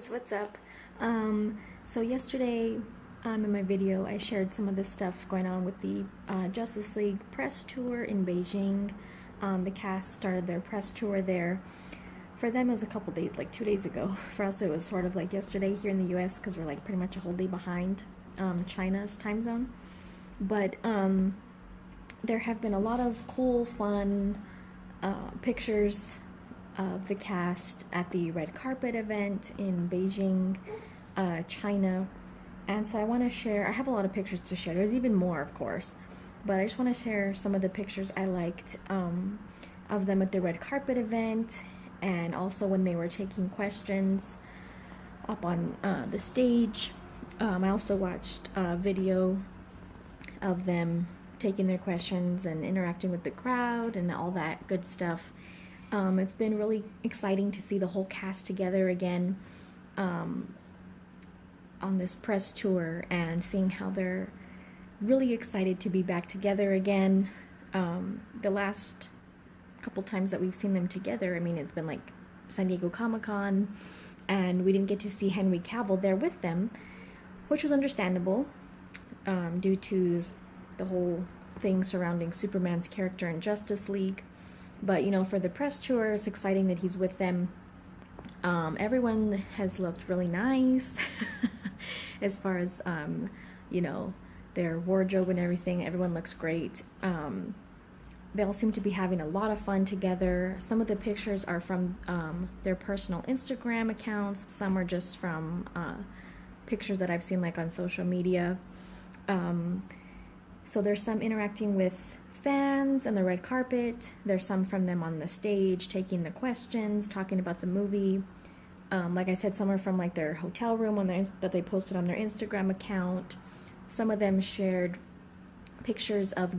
guys, what's up? So yesterday in my video I shared some of the stuff going on with the Justice League Press Tour in Beijing. The cast started their press tour there. For them it was a couple days, like 2 days ago. For us it was sort of like yesterday here in the US because we're like pretty much a whole day behind China's time zone. But there have been a lot of cool, fun pictures of the cast at the red carpet event in Beijing, China. And so I want to share, I have a lot of pictures to share. There's even more, of course, but I just want to share some of the pictures I liked of them at the red carpet event, and also when they were taking questions up on the stage. I also watched a video of them taking their questions and interacting with the crowd and all that good stuff. It's been really exciting to see the whole cast together again on this press tour, and seeing how they're really excited to be back together again. The last couple times that we've seen them together, I mean, it's been like San Diego Comic-Con, and we didn't get to see Henry Cavill there with them, which was understandable due to the whole thing surrounding Superman's character in Justice League. But, you know, for the press tour, it's exciting that he's with them. Everyone has looked really nice as far as, you know, their wardrobe and everything. Everyone looks great. They all seem to be having a lot of fun together. Some of the pictures are from their personal Instagram accounts. Some are just from pictures that I've seen like on social media. So there's some interacting with fans and the red carpet. There's some from them on the stage taking the questions, talking about the movie. Like I said, some are from like their hotel room on that they posted on their Instagram account. Some of them shared pictures of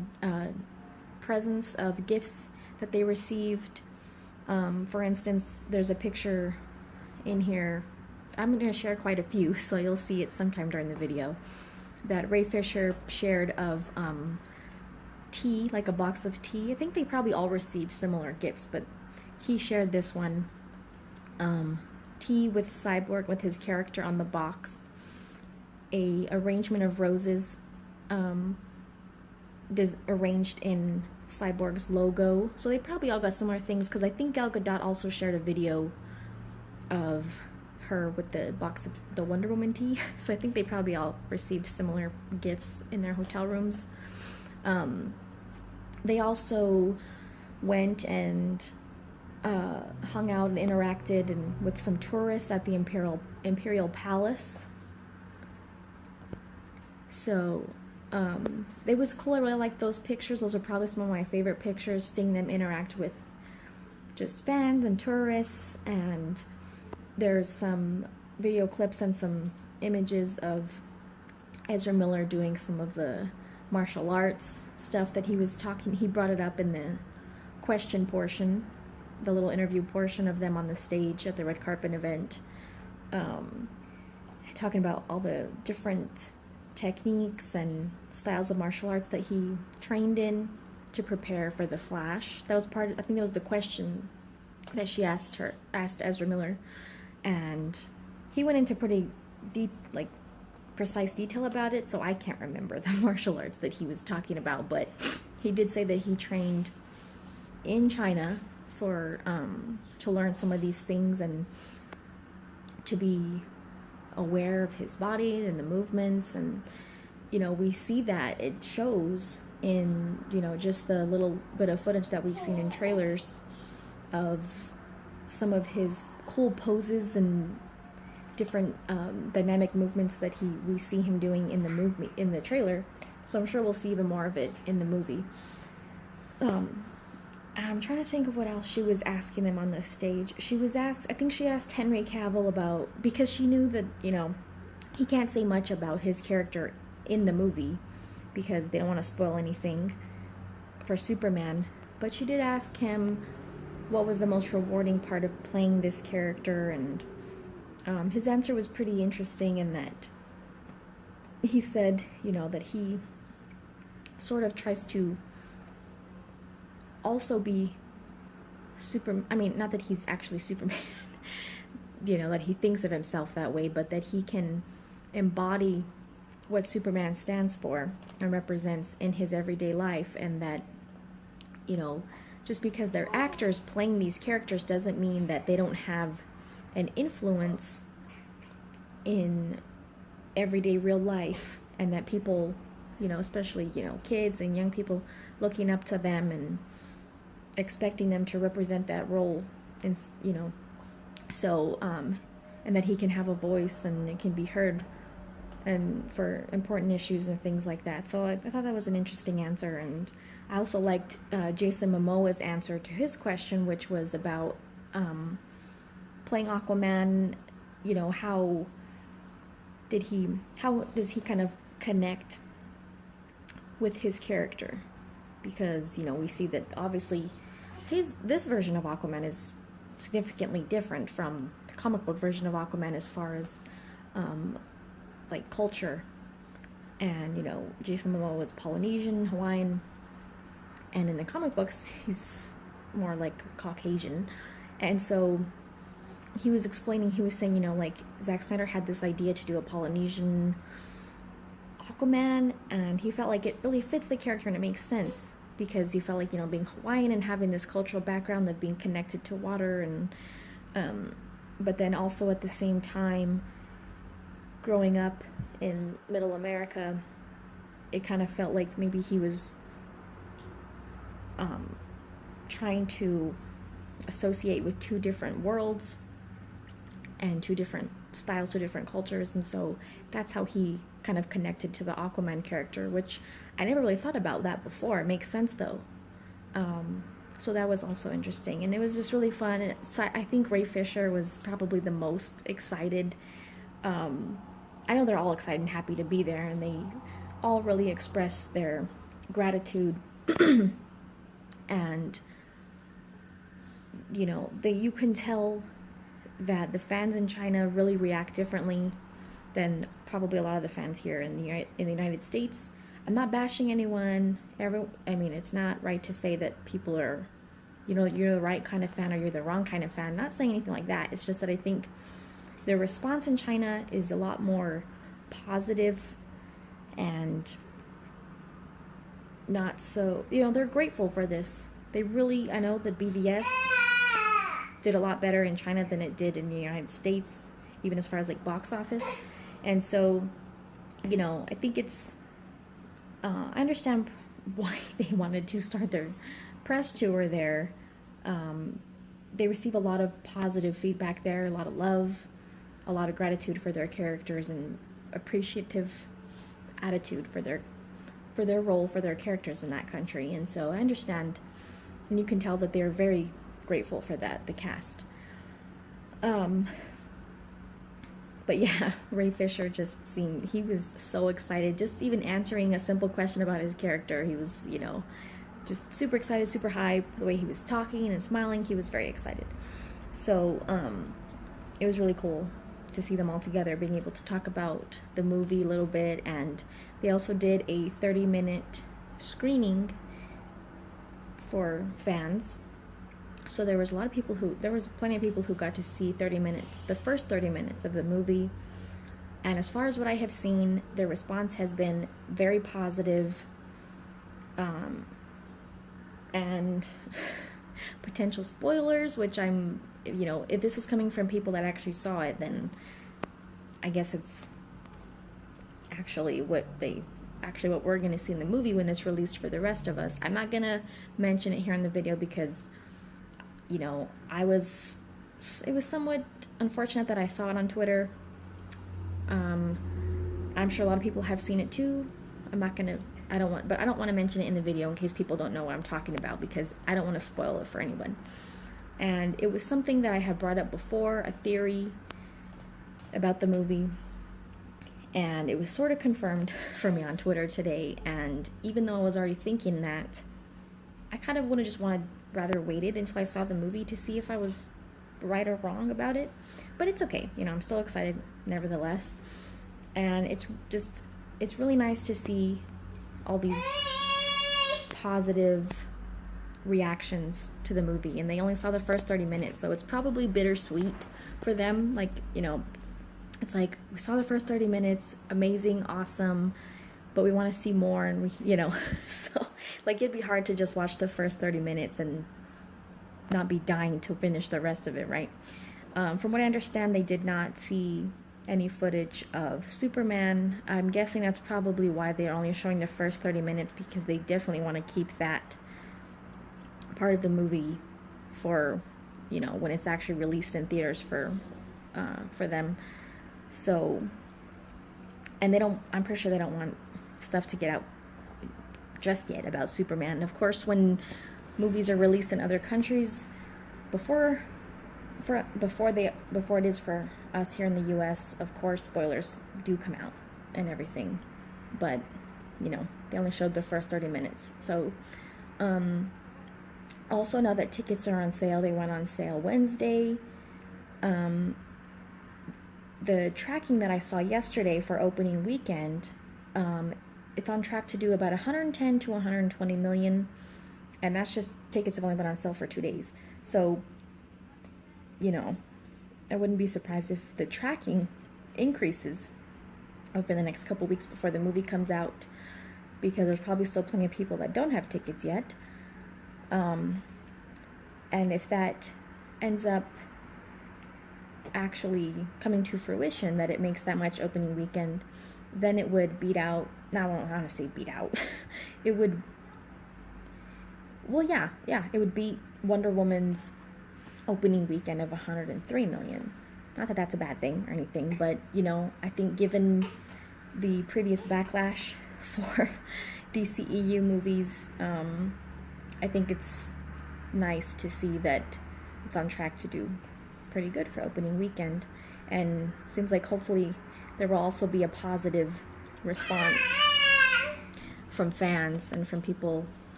presents of gifts that they received. For instance, there's a picture in here. I'm going to share quite a few, so you'll see it sometime during the video, that Ray Fisher shared of tea, like a box of tea. I think they probably all received similar gifts, but he shared this one. Tea with Cyborg, with his character on the box. A arrangement of roses arranged in Cyborg's logo. So they probably all got similar things, because I think Gal Gadot also shared a video of her with the box of the Wonder Woman tea. So I think they probably all received similar gifts in their hotel rooms. They also went and hung out and interacted with some tourists at the Imperial Palace. So it was cool. I really liked those pictures. Those are probably some of my favorite pictures, seeing them interact with just fans and tourists. And there's some video clips and some images of Ezra Miller doing some of the martial arts stuff that he brought it up in the question portion, the little interview portion of them on the stage at the red carpet event, talking about all the different techniques and styles of martial arts that he trained in to prepare for the Flash. That was I think that was the question that she asked Ezra Miller, and he went into pretty precise detail about it, so I can't remember the martial arts that he was talking about, but he did say that he trained in China for to learn some of these things and to be aware of his body and the movements. And you know, we see that it shows in, you know, just the little bit of footage that we've seen in trailers of some of his cool poses and different dynamic movements that we see him doing in the trailer. So I'm sure we'll see even more of it in the movie. I'm trying to think of what else she was asking them on the stage. I think she asked Henry Cavill about, because she knew that, you know, he can't say much about his character in the movie because they don't want to spoil anything for Superman. But she did ask him what was the most rewarding part of playing this character, and his answer was pretty interesting in that he said, you know, that he sort of tries to also be I mean, not that he's actually Superman, that he thinks of himself that way, but that he can embody what Superman stands for and represents in his everyday life, and that, just because they're actors playing these characters doesn't mean that they don't have an influence in everyday real life, and that people, especially, kids and young people, looking up to them and expecting them to represent that role, and, so, and that he can have a voice and it can be heard and for important issues and things like that. So I thought that was an interesting answer. And I also liked Jason Momoa's answer to his question, which was about playing Aquaman. How does he kind of connect with his character? Because we see that obviously this version of Aquaman is significantly different from the comic book version of Aquaman as far as like culture. And Jason Momoa was Polynesian, Hawaiian, and in the comic books he's more like Caucasian. And so he was saying, like Zack Snyder had this idea to do a Polynesian Aquaman, and he felt like it really fits the character and it makes sense, because he felt like, being Hawaiian and having this cultural background of being connected to water, and but then also at the same time growing up in middle America, it kind of felt like maybe he was trying to associate with two different worlds and two different styles, two different cultures, and so that's how he kind of connected to the Aquaman character, which I never really thought about that before. It makes sense though. So that was also interesting, and it was just really fun. I think Ray Fisher was probably the most excited. I know they're all excited and happy to be there, and they all really expressed their gratitude. And you can tell that the fans in China really react differently than probably a lot of the fans here in the United States. I'm not bashing anyone. It's not right to say that people are, you're the right kind of fan or you're the wrong kind of fan. I'm not saying anything like that. It's just that I think the response in China is a lot more positive and not so, they're grateful for this. They really, I know that BVS did a lot better in China than it did in the United States, even as far as like box office. And so, I think it's, I understand why they wanted to start their press tour there. They receive a lot of positive feedback there, a lot of love, a lot of gratitude for their characters, and appreciative attitude for their role, for their characters in that country. And so I understand, and you can tell that they're very grateful for that, the cast. But yeah, Ray Fisher he was so excited, just even answering a simple question about his character. He was, just super excited, super hyped. The way he was talking and smiling, he was very excited. So it was really cool to see them all together, being able to talk about the movie a little bit. And they also did a 30-minute screening for fans. So there was plenty of people who got to see 30 minutes, the first 30 minutes of the movie. And as far as what I have seen, their response has been very positive. And potential spoilers, which I'm, if this is coming from people that actually saw it, then I guess it's actually what we're going to see in the movie when it's released for the rest of us. I'm not going to mention it here in the video because, it was somewhat unfortunate that I saw it on Twitter. I'm sure a lot of people have seen it too. I don't want to mention it in the video in case people don't know what I'm talking about, because I don't want to spoil it for anyone. And it was something that I had brought up before, a theory about the movie, and it was sort of confirmed for me on Twitter today. And even though I was already thinking that, I kind of rather waited until I saw the movie to see if I was right or wrong about it. But it's okay, I'm still excited nevertheless. And it's really nice to see all these positive reactions to the movie. And they only saw the first 30 minutes, so it's probably bittersweet for them. Like, you know, it's like, we saw the first 30 minutes, amazing, awesome, but we want to see more, and we, you know, so like it'd be hard to just watch the first 30 minutes and not be dying to finish the rest of it, right? From what I understand, they did not see any footage of Superman. I'm guessing that's probably why they're only showing the first 30 minutes, because they definitely want to keep that part of the movie for, you know, when it's actually released in theaters for them. So, and they don't, I'm pretty sure they don't want stuff to get out just yet about Superman. Of course, when movies are released in other countries, before it is for us here in the US, of course spoilers do come out and everything, but you know, they only showed the first 30 minutes. So also, now that tickets are on sale, they went on sale Wednesday. The tracking that I saw yesterday for opening weekend, it's on track to do about 110 to 120 million, and that's just tickets have only been on sale for 2 days. So, you know, I wouldn't be surprised if the tracking increases over the next couple weeks before the movie comes out, because there's probably still plenty of people that don't have tickets yet. And if that ends up actually coming to fruition, that it makes that much opening weekend, then it would beat out, now I don't want to say beat out, it would, well, yeah, it would beat Wonder Woman's opening weekend of 103 million. Not that that's a bad thing or anything, but, you know, I think given the previous backlash for DCEU movies, I think it's nice to see that it's on track to do pretty good for opening weekend, and seems like hopefully there will also be a positive response from fans and from people,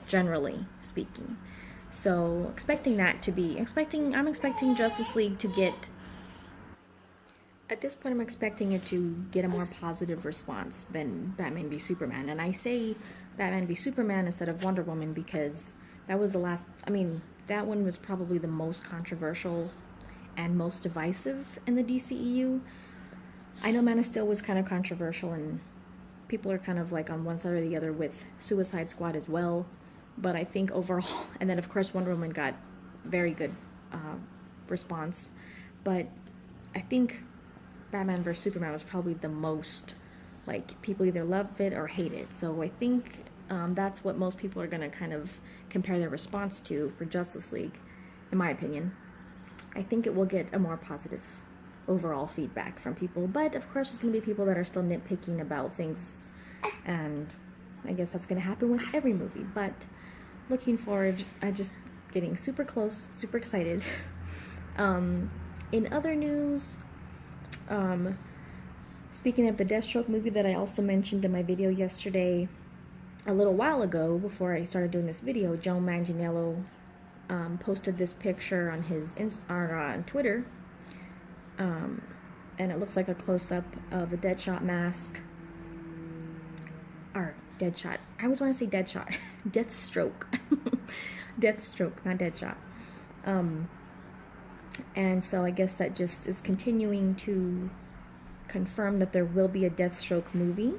generally speaking. So I'm expecting Justice League to get, at this point I'm expecting it to get a more positive response than Batman v Superman. And I say Batman v Superman instead of Wonder Woman because that was the last, I mean, that one was probably the most controversial and most divisive in the DCEU. I know Man of Steel was kind of controversial, and people are kind of like on one side or the other with Suicide Squad as well. But I think overall, and then of course Wonder Woman got very good response. But I think Batman vs Superman was probably the most, like, people either love it or hate it. So I think that's what most people are going to kind of compare their response to for Justice League, in my opinion. I think it will get a more positive overall feedback from people, but of course there's going to be people that are still nitpicking about things, and I guess that's going to happen with every movie. But looking forward, I'm just getting super close, super excited. In other news, speaking of the Deathstroke movie that I also mentioned in my video yesterday, a little while ago, before I started doing this video, Joe Manganiello posted this picture on his on Twitter, and it looks like a close-up of a Deadshot mask, or Deadshot, I always want to say Deadshot, Deathstroke, Deathstroke, not Deadshot, and so I guess that just is continuing to confirm that there will be a Deathstroke movie,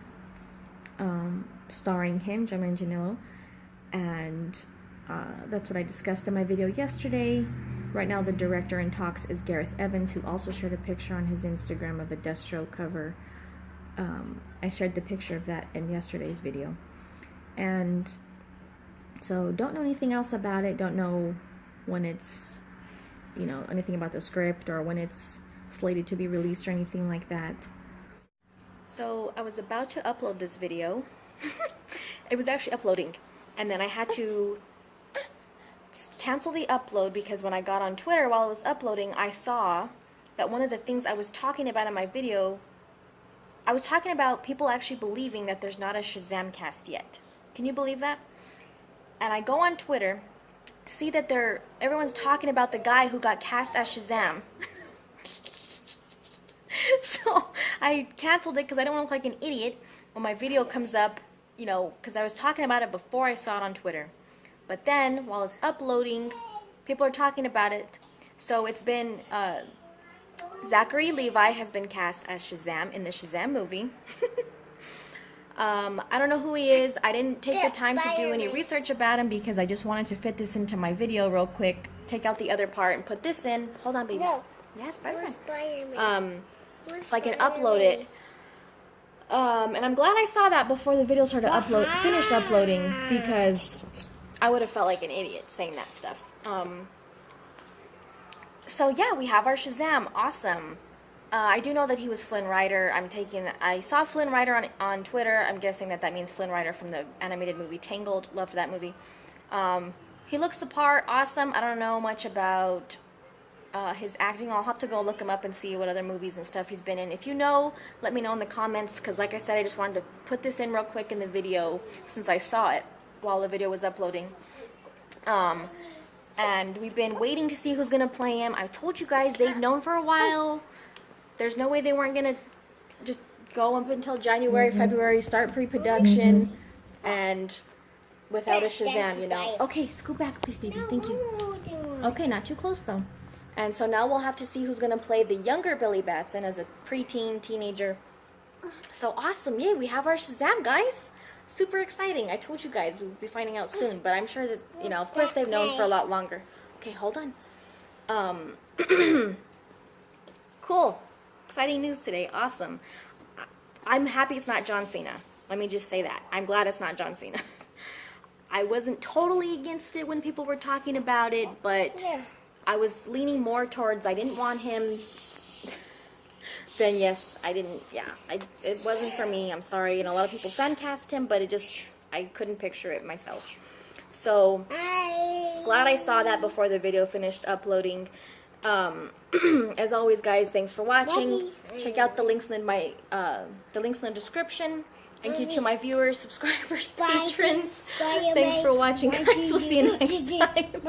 starring him, Joe Manganiello, and that's what I discussed in my video yesterday. Right now the director in talks is Gareth Evans, who also shared a picture on his Instagram of a Deathstroke cover. I shared the picture of that in yesterday's video. And so don't know anything else about it, don't know when it's, you know, anything about the script or when it's slated to be released or anything like that. So I was about to upload this video. It was actually uploading, and then I had to cancel the upload because when I got on Twitter while it was uploading, I saw that one of the things I was talking about in my video, I was talking about people actually believing that there's not a Shazam cast yet. Can you believe that? And I go on Twitter, see that everyone's talking about the guy who got cast as Shazam. So I canceled it because I don't want to look like an idiot when my video comes up, you know, because I was talking about it before I saw it on Twitter. But then, while it's uploading, people are talking about it. So it's been, Zachary Levi has been cast as Shazam in the Shazam movie. I don't know who he is. I didn't take the time to do any research about him because I just wanted to fit this into my video real quick. Take out the other part and put this in. Hold on, baby. No. Yes, Spider-Man. So I can upload it. And I'm glad I saw that before the video started finished uploading, because I would have felt like an idiot saying that stuff. So yeah, we have our Shazam. Awesome. I do know that he was Flynn Rider. I saw Flynn Rider on Twitter. I'm guessing that means Flynn Rider from the animated movie Tangled. Loved that movie. He looks the part. Awesome. I don't know much about his acting. I'll have to go look him up and see what other movies and stuff he's been in. If you know, let me know in the comments, because like I said, I just wanted to put this in real quick in the video since I saw it while the video was uploading. And we've been waiting to see who's going to play him. I told you guys they've known for a while. There's no way they weren't going to just go up until January, February, start pre-production, and without a Shazam, you know. Okay, scoot back, please, baby. Thank you. Okay, not too close, though. And so now we'll have to see who's going to play the younger Billy Batson as a preteen, teenager. So awesome. Yay, we have our Shazam, guys. Super exciting. I told you guys we'll be finding out soon, but I'm sure that, you know, of course they've known for a lot longer. Okay, hold on. Cool. Exciting news today. Awesome. I'm happy it's not John Cena. Let me just say that. I'm glad it's not John Cena. I wasn't totally against it when people were talking about it, but I was leaning more towards I didn't want him. Then yes, I didn't. Yeah, it wasn't for me. I'm sorry. And a lot of people fan cast him, but I couldn't picture it myself. So glad I saw that before the video finished uploading. As always, guys, thanks for watching. Check out the links in the description. Thank you to my viewers, subscribers, patrons. Thanks for watching, guys. We'll see you next time.